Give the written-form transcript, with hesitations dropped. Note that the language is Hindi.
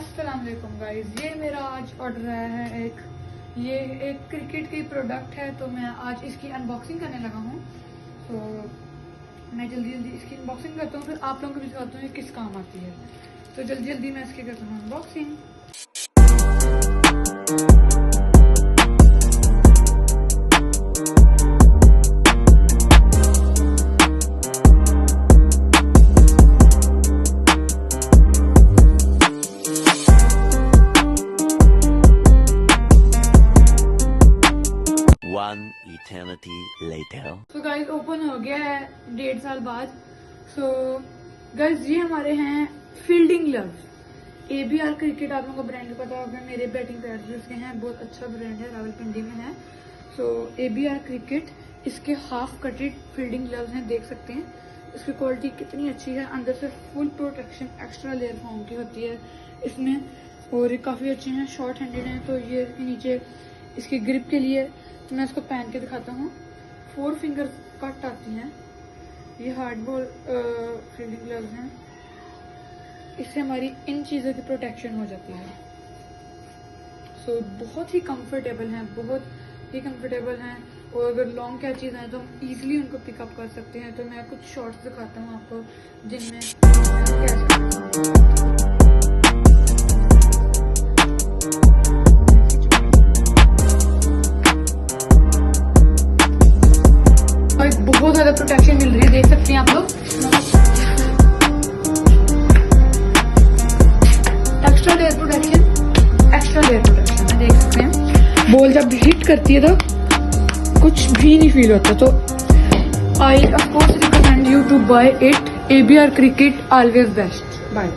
अस्सलाम वालेकुम गाइस, ये मेरा आज ऑर्डर आया है ये एक क्रिकेट की प्रोडक्ट है। तो मैं आज इसकी अनबॉक्सिंग करने लगा हूँ। तो मैं जल्दी इसकी अनबॉक्सिंग करता हूँ, फिर आप लोगों को भी दिखाता हूँ ये किस काम आती है। तो जल्दी मैं इसकी करता हूँ अनबॉक्सिंग। One eternity later. तो गाइस ओपन हो गया है 1.5 साल बाद। सो गाइस ये हमारे हैं फील्डिंग ग्लव्स। ABR क्रिकेट, आप लोगों को ब्रांड पता होगा, मेरे बैटिंग पैड्स भी उसके हैं, बहुत अच्छा ब्रांड है, रावलपिंडी में है। सो ABR क्रिकेट, इसके हाफ कटेड फील्डिंग ग्लव्स हैं, देख सकते हैं इसकी क्वालिटी कितनी अच्छी है। अंदर से full protection extra layer form की होती है इसमें, और ये काफ़ी अच्छे हैं, शॉर्ट हैंडेड हैं। तो ये इसके नीचे इसकी ग्रिप के लिए मैं इसको पहन के दिखाता हूँ। 4 फिंगर कट आती हैं। ये हार्डबॉल फील्डिंग ग्लव्स हैं, इससे हमारी इन चीज़ों की प्रोटेक्शन हो जाती है। सो बहुत ही कंफर्टेबल हैं, बहुत ही कंफर्टेबल हैं। और अगर लॉन्ग कैचेज हैं तो हम इजीली उनको पिकअप कर सकते हैं। तो मैं कुछ शॉट्स दिखाता हूँ आपको जिनमें कैच करता हूँ। बहुत ज्यादा प्रोटेक्शन मिल रही है, देख सकते हैं आप लोग। एक्स्ट्रा लेयर प्रोटेक्शन देख सकते हैं। बॉल जब हिट करती है तो कुछ भी नहीं फील होता। तो I of course recommend you to buy it. ABR cricket always best. Bye.